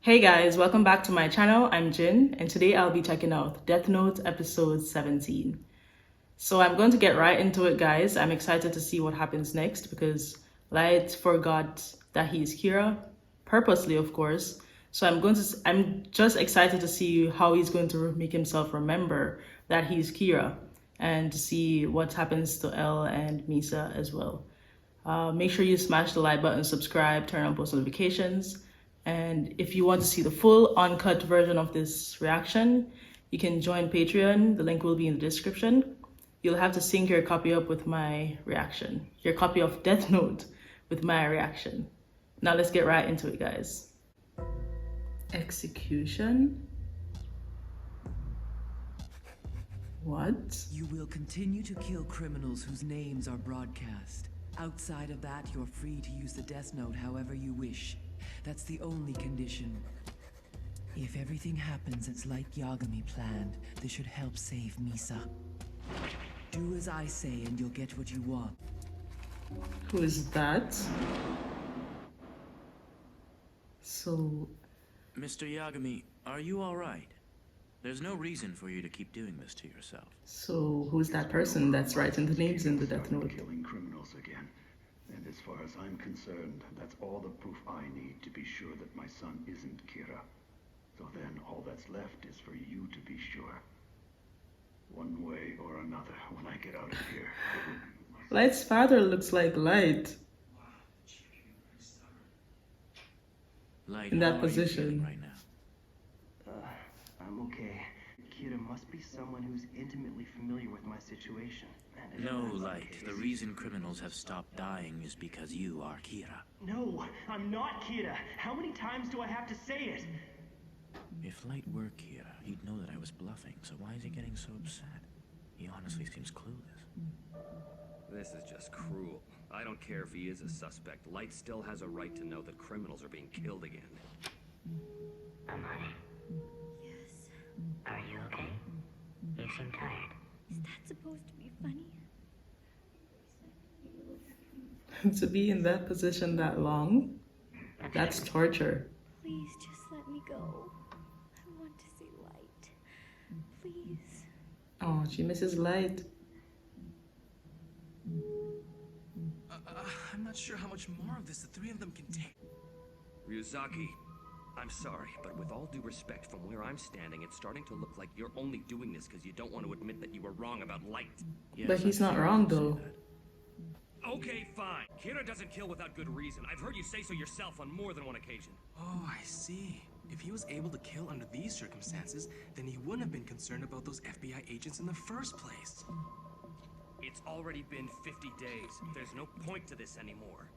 Hey guys, welcome back to my channel. I'm Jin, and today I'll be checking out Death Note episode 17. So I'm going to get right into it, guys. I'm excited to see what happens next because Light forgot that he's Kira, purposely, of course. So I'm just excited to see how he's going to make himself remember that he's Kira and to see what happens to Elle and Misa as well. Make sure you smash the like button, subscribe, turn on post notifications. And if you want to see the full uncut version of this reaction, you can join Patreon. The link will be in the description. You'll have to sync your copy up with my reaction, your copy of Death Note with my reaction. Now let's get right into it, guys. Execution? What? You will continue to kill criminals whose names are broadcast. Outside of that, you're free to use the Death Note however you wish. That's the only condition. If everything happens as Light Yagami planned, this should help save Misa. Do as I say and you'll get what you want. Who is that? So... Mr. Yagami, are you alright? There's no reason for you to keep doing this to yourself. So who's that person that's writing the names in the Death Note? Killing criminals again. And as far as I'm concerned, that's all the proof I need to be sure that my son isn't Kira. So then all that's left is for you to be sure. One way or another, when I get out of here. Light's father looks like Light Light, in how that are you position. feeling right now? I'm okay. Kira must be someone who's intimately familiar with my situation. And if No, that's the Light. case- The reason criminals have stopped dying is because you are Kira. No, I'm not Kira. How many times do I have to say it? If Light were Kira, he'd know that I was bluffing, so why is he getting so upset? He honestly seems clueless. This is just cruel. I don't care if he is a suspect. Light still has a right to know that criminals are being killed again. Amani, Yes. are you okay? You seem tired. Is that supposed to be funny? To be in that position that long, that's torture. Please just let me go. I want to see Light. Please. Oh, she misses Light. I'm not sure how much more of this the three of them can take. Ryuzaki, I'm sorry, but with all due respect, from where I'm standing, it's starting to look like you're only doing this because you don't want to admit that you were wrong about Light. Yes, But he's I'm not sorry wrong, to say though. that. Okay, fine. Kira doesn't kill without good reason. I've heard you say so yourself on more than one occasion. Oh, I see. If he was able to kill under these circumstances, then he wouldn't have been concerned about those FBI agents in the first place. It's already been 50 days. There's no point to this anymore.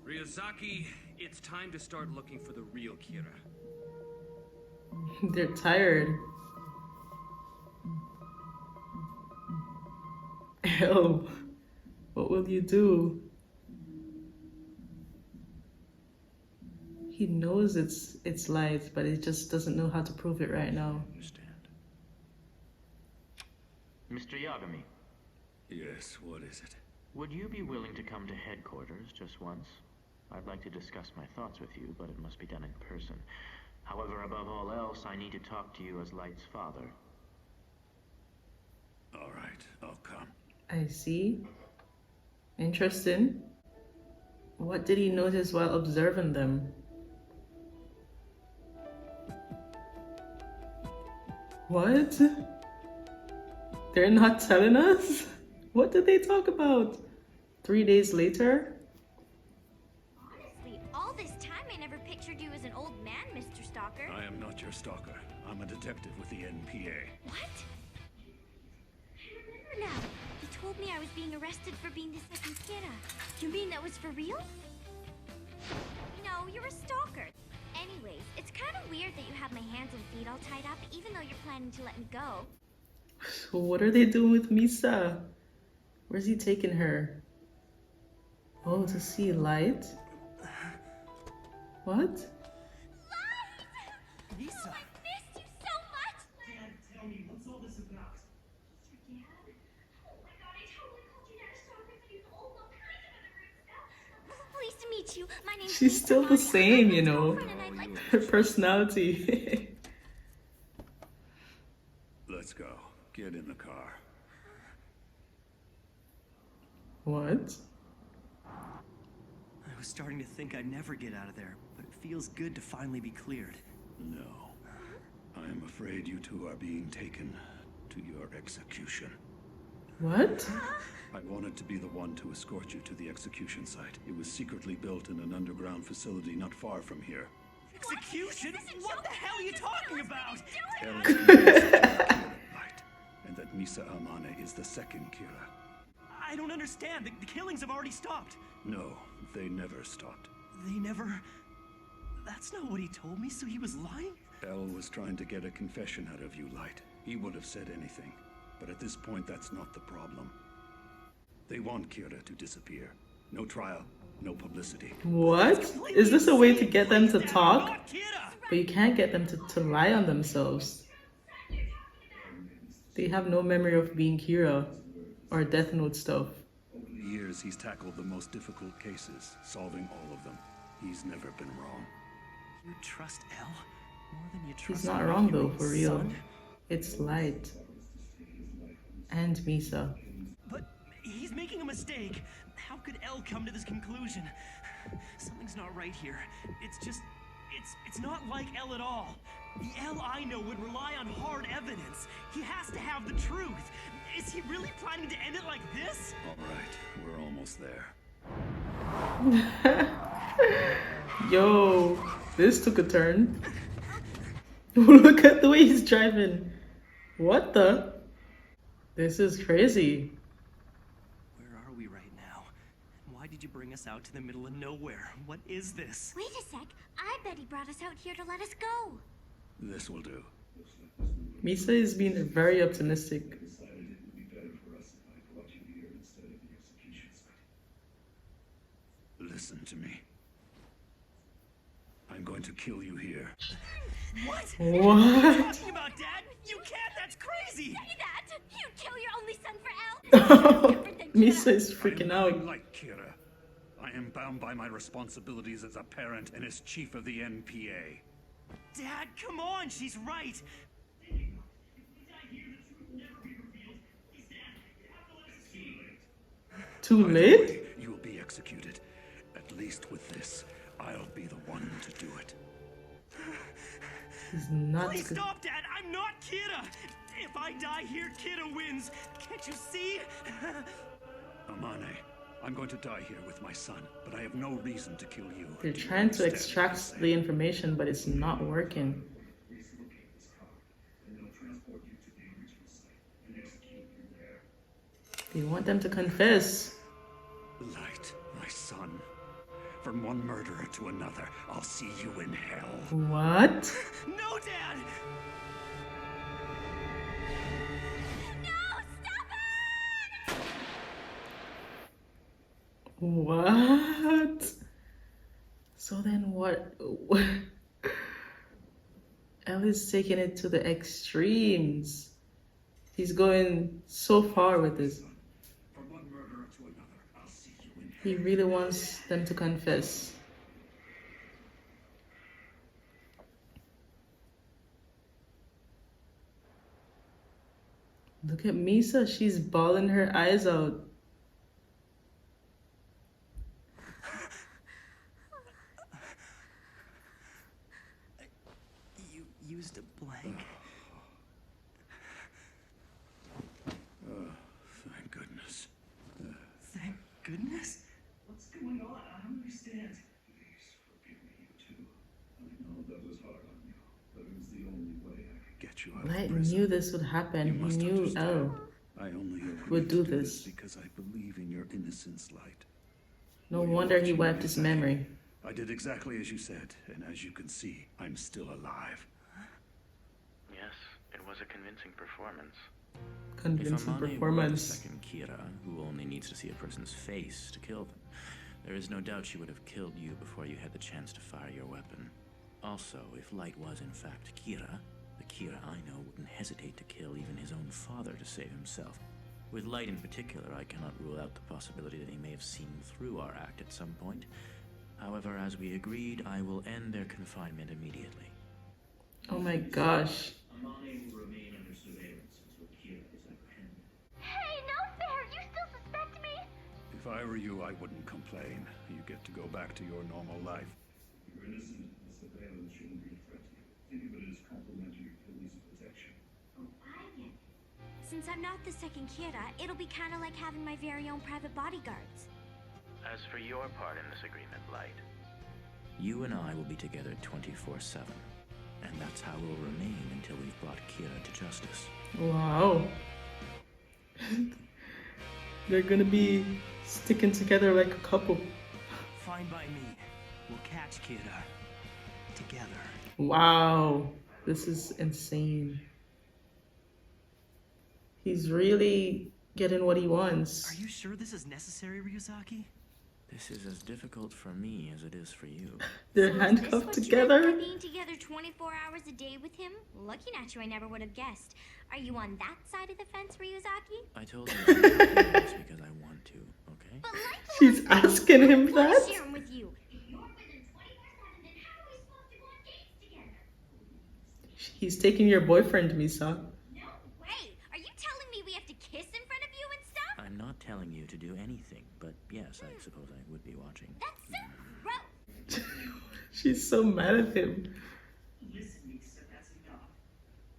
Ryuzaki, it's time to start looking for the real Kira. They're tired. Hell, what will you do? He knows it's Light, but he just doesn't know how to prove it right now. I understand. Mr. Yagami, Yes, what is it? would you be willing to come to headquarters just once? I'd like to discuss my thoughts with you, but it must be done in person. However, above all else, I need to talk to you as Light's father. All right, I'll come. I see. Interesting. What did he notice while observing them? What? They're not telling us? What did they talk about? 3 days later? Honestly, all this time I never pictured you as an old man, Mr. Stalker. I am not your stalker. I'm a detective with the NPA. What? I remember now. You told me I was being arrested for being the second Kira. You mean that was for real? No, you're a stalker. Anyways, it's kind of weird that you have my hands and feet all tied up, even though you're planning to let me go. So what are they doing with Misa? Where's he taking her? Oh, to see Light? What? Light! Misa! I missed you so much! Dad, tell me, what's all this about? Your dad? Oh my god, I totally called you Dad a stalker and used all kinds of other rude stuff. Pleased to meet you. My name's She's Lisa still the Monahan. same, I'm you his know. girlfriend and I'd like to Her personality. Let's go. Get in the car. What? I was starting to think I'd never get out of there, but it feels good to finally be cleared. No. I am afraid you two are being taken to your execution. What? I wanted to be the one to escort you to the execution site. It was secretly built in an underground facility not far from here. Execution? What the hell are you talking about? Right. And that Misa Amane is the second Kira. I don't understand. The killings have already stopped. No, they never stopped. They never... That's not what he told me, so he was lying? El was trying to get a confession out of you, Light. He would have said anything. But at this point, that's not the problem. They want Kira to disappear. No trial, no publicity. What? Is this a way to get them to talk? But you can't get them to lie on themselves. They have no memory of being Kira or Death Note stuff. Over the years, he's tackled the most difficult cases, solving all of them. He's never been wrong. You trust El more than you trust... He's not wrong though, for real. It's Light. And Misa. But he's making a mistake. How could El come to this conclusion? Something's not right here. It's just... It's not like El at all. The El I know would rely on hard evidence. He has to have the truth. Is he really planning to end it like this? All right, we're almost there. Yo, this took a turn. Look at the way he's driving. What the? This is crazy. Where are we right now? Why did you bring us out to the middle of nowhere? What is this? Wait a sec. I bet he brought us out here to let us go. This will do. Misa is being very optimistic. Listen to me. I'm going to kill you here. What? What? What are you talking about, Dad? You can't! That's crazy! Say that! You'd kill your only son for El? Misa is freaking I am out. like Kira. I am bound by my responsibilities as a parent and as chief of the NPA. Dad, come on! She's right! Too late? You will be executed. At least with this, I'll be the one to do it. He's not Please good. stop, Dad! I'm not Kira! If I die here, Kira wins! Can't you see? Amane, I'm going to die here with my son, but I have no reason to kill you. They're trying to extract the information, but it's not working. They want them to confess. Light, my son. From one murderer to another, I'll see you in hell. What? No, Dad! What? So then what? El is taking it to the extremes. He's going so far with this. From one murderer to another, I'll see you in hell. He really wants them to confess. Look at Misa, she's bawling her eyes out. You used a blank. Thank goodness. Thank goodness? What's going on? I don't understand. Please forgive me, you two. I know that was hard on you, but it was the only way I could get you out Light of prison. knew this would happen. You He must knew understand. El I only would agreed do to this. because I believe in your innocence, Light. No Well, wonder what he you wiped may his say. memory. I did exactly as you said, and as you can see, I'm still alive. Yes, it was a convincing performance. Convincing If Amane were the performance. second Kira, who only needs to see a person's face to kill them, there is no doubt she would have killed you before you had the chance to fire your weapon. Also, if Light was in fact Kira, the Kira I know wouldn't hesitate to kill even his own father to save himself. With Light in particular, I cannot rule out the possibility that he may have seen through our act at some point. However, as we agreed, I will end their confinement immediately. Oh my gosh. Amane will remain under surveillance until Kira is apprehended. Hey, no fair! You still suspect me? If I were you, I wouldn't complain. You get to go back to your normal life. You're innocent. The surveillance shouldn't be a threat to you. Think of it as complimentary police protection. Oh, I get it. Since I'm not the second Kira, it'll be kind of like having my very own private bodyguards. As for your part in this agreement, Light, You and I will be together 24/7. And that's how we'll remain until we've brought Kira to justice. Wow. They're gonna be sticking together like a couple. Fine by me. We'll catch Kira. Together. Wow. This is insane. He's really getting what he wants. Are you sure this is necessary, Ryuzaki? This is as difficult for me as it is for you. They're So is this handcuffed what you together? meant by being together 24 hours a day with him? Looking at you, I never would have guessed. Are you on that side of the fence, Ryuzaki? I told you I'm doing this because I want to, okay? But like She's asking him I want to that? share him with you. If you're with him 24/7, then how are we supposed to go on dates together? He's taking your boyfriend, Misa. No way! Are you telling me we have to kiss in front of you and stuff? I'm not telling you to do anything, but yes, I suppose I would be watching. That's so gross! She's so mad at him. Listen, Misa, that's enough.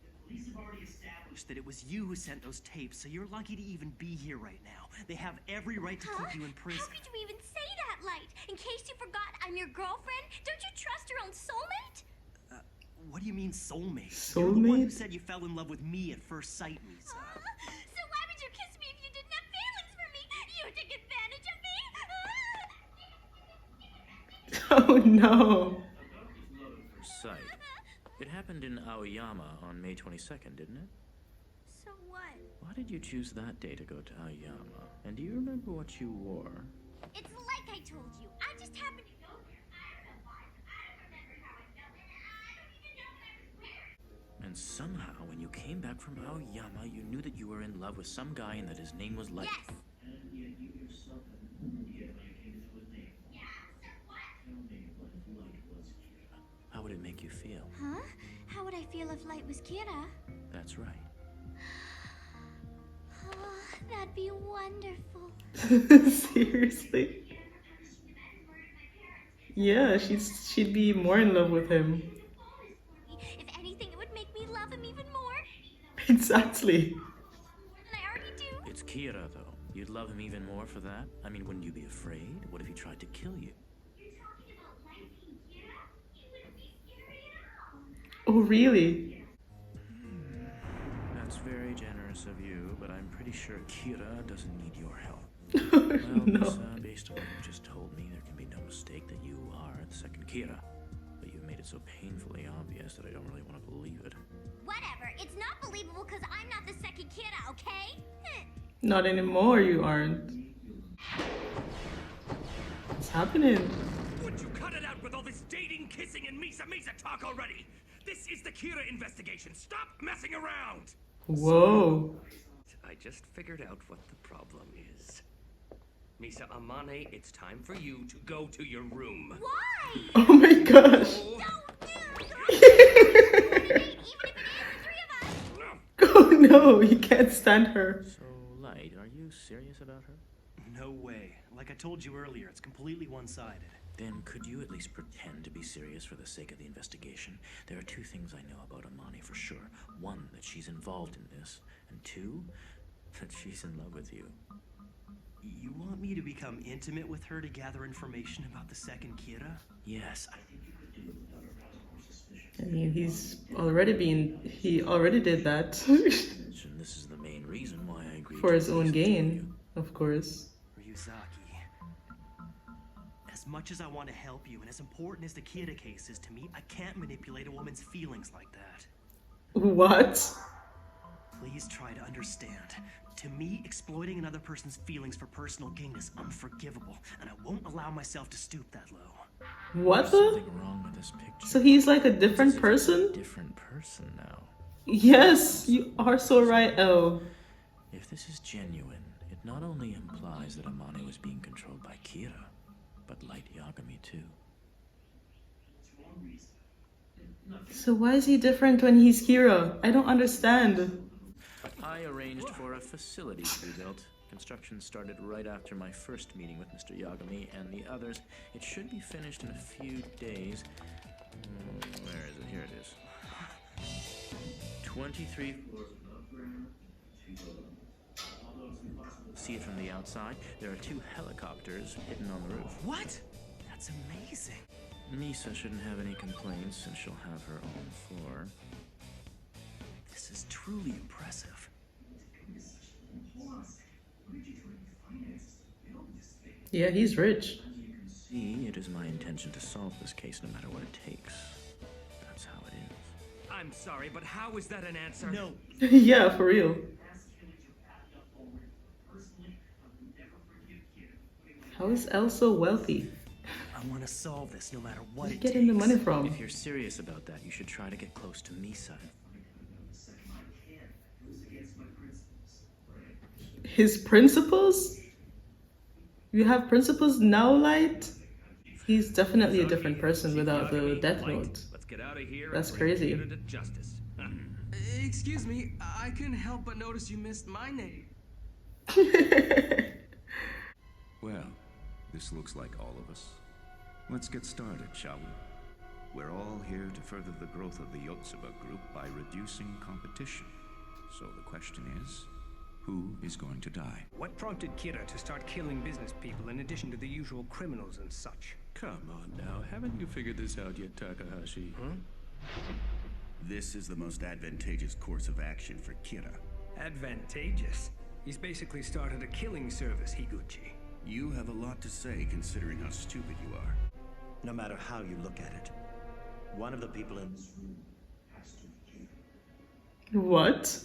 The police have already established that it was you who sent those tapes, so you're lucky to even be here right now. They have every right to keep you in prison. How could you even say that, Light? In case you forgot, I'm your girlfriend. Don't you trust your own soulmate? What do you mean soulmate? You're the one who Soulmate? said you fell in love with me at first sight, Misa. So why would you kiss me if you didn't have feelings for me? You took advantage of me? Oh no. First sight. It happened in Aoyama on May 22nd, didn't it? So what? Why did you choose that day to go to Aoyama? And do you remember what you wore? It's like I told you. I just happened to go there. I don't know why. I don't remember how I felt, and I don't even know what I was wearing. And somehow, when you came back from Aoyama, you knew that you were in love with some guy and that his name was Light. Yes. And yet you yourself had no idea how you came to know his name. Yeah, so what? Tell me, what if Light was Kira? How would it make you feel? Huh? How would I feel if Light was Kira? That's right. Oh, that'd be wonderful. Seriously? Yeah, she'd be more in love with him. If anything, it would make me love him even more. Exactly. And I already do. It's Kira, though. You'd love him even more for that? I mean, wouldn't you be afraid? What if he tried to kill you? You're talking about Light being Kira? He wouldn't be scary at all. Oh, really? That's very generous of you, but I'm pretty sure Kira doesn't need your help. Well, No. Lisa, based on what you just told me, there can be no mistake that you are the second Kira. But you've made it so painfully obvious that I don't really want to believe it. Whatever. It's not believable because I'm not the second Kira, okay? Not anymore, you aren't. What's happening? Would you cut it out with all this dating, kissing, and Misa talk already? This is the Kira investigation. Stop messing around! Whoa. I just figured out what the problem is. Misa Amane, it's time for you to go to your room. Why? Oh my gosh. Oh no, he can't stand her. So, Light, are you serious about her? No way. Like I told you earlier, it's completely one-sided. Then could you at least pretend to be serious for the sake of the investigation? There are two things I know about Amane for sure. One, that she's involved in this. And two, that she's in love with you. You want me to become intimate with her to gather information about the second Kira? Yes, I think you could do it without arousing more suspicion. I mean, he already did that. And this is the main reason why I agreed For to his own release it to gain, you. of course. Ryuzaki. As much as I want to help you, and as important as the Kira case is to me, I can't manipulate a woman's feelings like that. What? Please try to understand. To me, exploiting another person's feelings for personal gain is unforgivable, and I won't allow myself to stoop that low. What There's the? something wrong with this picture. So he's like a different It's as if you're a person? different person now. Yes, you are so right, Elle. If this is genuine, it not only implies that Amane was being controlled by Kira, but Light Yagami too. So why is he different when he's Kira? I don't understand. I arranged for a facility to be built. Construction started right after my first meeting with Mr. Yagami and the others. It should be finished in a few days. Where is it? Here it is. 23 floors above ground. See it from the outside? There are 2 helicopters hidden on the roof. What? That's amazing. Misa shouldn't have any complaints since she'll have her own floor. This is truly impressive. Yeah, he's rich. See, it is my intention to solve this case no matter what it takes. That's how it is. I'm sorry, but how is that an answer? No. Yeah, for real. How is Elle so wealthy? I want to solve this no matter what Where's he it getting the takes. money from? If you're serious about that, you should try to get close to Misa. His principles? You have principles now, Light? He's definitely a different person without the death note. Let's get out of here. That's and bring crazy. Kira to justice. Excuse me, I couldn't help but notice you missed my name. Well, this looks like all of us. Let's get started, shall we? We're all here to further the growth of the Yotsuba group by reducing competition. So the question is, who is going to die? What prompted Kira to start killing business people in addition to the usual criminals and such? Come on now, haven't you figured this out yet, Takahashi? This is the most advantageous course of action for Kira. Advantageous? He's basically started a killing service, Higuchi. You have a lot to say considering how stupid you are. No matter how you look at it, one of the people in this room has to be killed. What?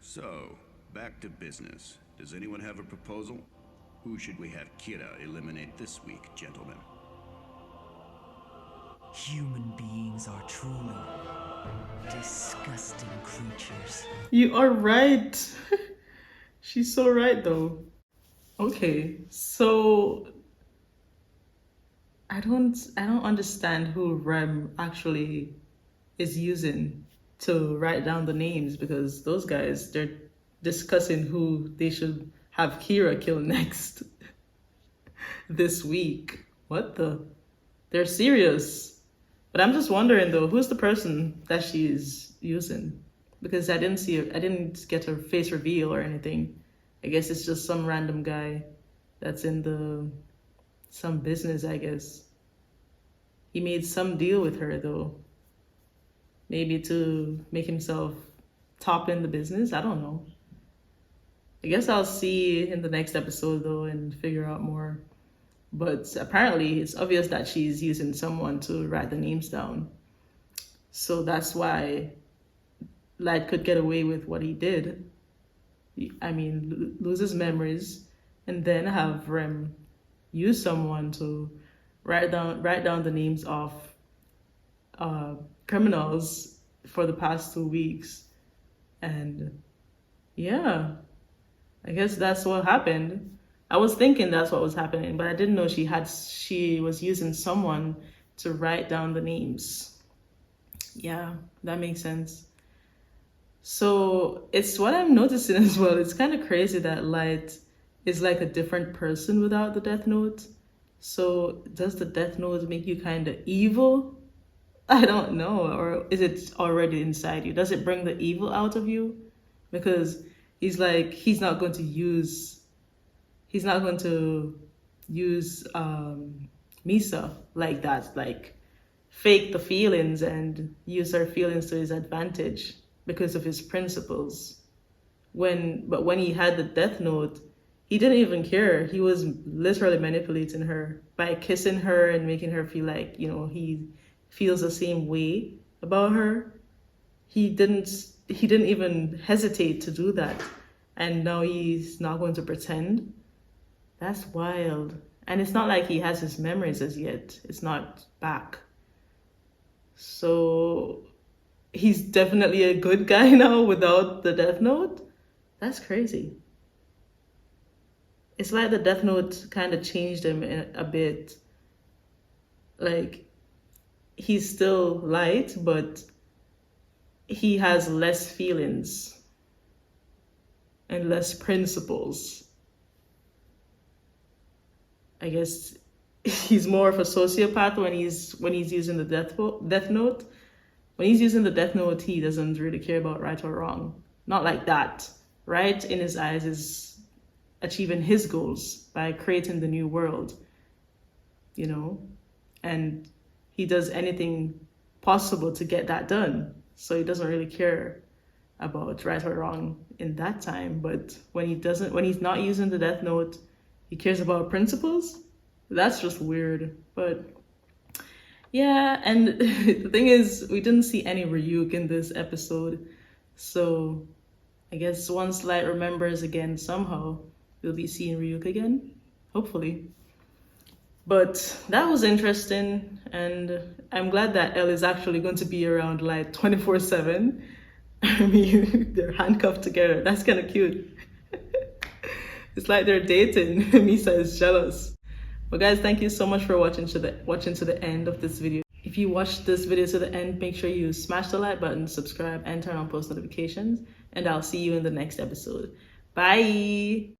So, back to business. Does anyone have a proposal? Who should we have Kira eliminate this week, gentlemen? Human beings are truly disgusting creatures. You are right. She's so right though. Okay, so I don't understand who Rem actually is using to write down the names, because those guys, they're discussing who they should have Kira kill next this week. What the? They're serious. But I'm just wondering though, who's the person that she's using? Because I didn't get her face reveal or anything. I guess it's just some random guy that's in some business, I guess. He made some deal with her though. Maybe to make himself top in the business. I don't know. I guess I'll see in the next episode though and figure out more. But apparently it's obvious that she's using someone to write the names down. So that's why Light could get away with what he did. I mean, lose his memories and then have Rem use someone to write down the names of criminals for the past 2 weeks. And yeah, I guess that's what happened. I was thinking that's what was happening, but I didn't know she was using someone to write down the names. Yeah, that makes sense. So it's what I'm noticing as well. It's kind of crazy that Light is like a different person without the Death Note. So does the Death Note make you kind of evil? I don't know. Or is it already inside you? Does it bring the evil out of you? Because he's not going to use Misa like that, like fake the feelings and use her feelings to his advantage because of his principles. But when he had the Death Note, he didn't even care. He was literally manipulating her by kissing her and making her feel like, he feels the same way about her. He didn't even hesitate to do that. And now he's not going to pretend. That's wild. And it's not like he has his memories as yet. It's not back. So he's definitely a good guy now without the Death Note? That's crazy. it's like the Death Note kind of changed him a bit. Like, he's still Light, but he has less feelings and less principles. I guess he's more of a sociopath when he's using the Death Note. When he's using the Death Note, he doesn't really care about right or wrong. Not like that. Right in his eyes is achieving his goals by creating the new world, you know, and he does anything possible to get that done. So he doesn't really care about right or wrong in that time. But when he's not using the Death Note, he cares about principles. That's just weird. But yeah, and the thing is, we didn't see any Ryuk in this episode. So I guess once Light remembers again somehow, we'll be seeing Ryuk again, hopefully. But that was interesting, and I'm glad that Elle is actually going to be around Light 24/7. I mean, they're handcuffed together. That's kind of cute. It's like they're dating. Misa is jealous. But guys, thank you so much for watching to the end of this video. If you watched this video to the end, make sure you smash the like button, subscribe, and turn on post notifications. And I'll see you in the next episode. Bye!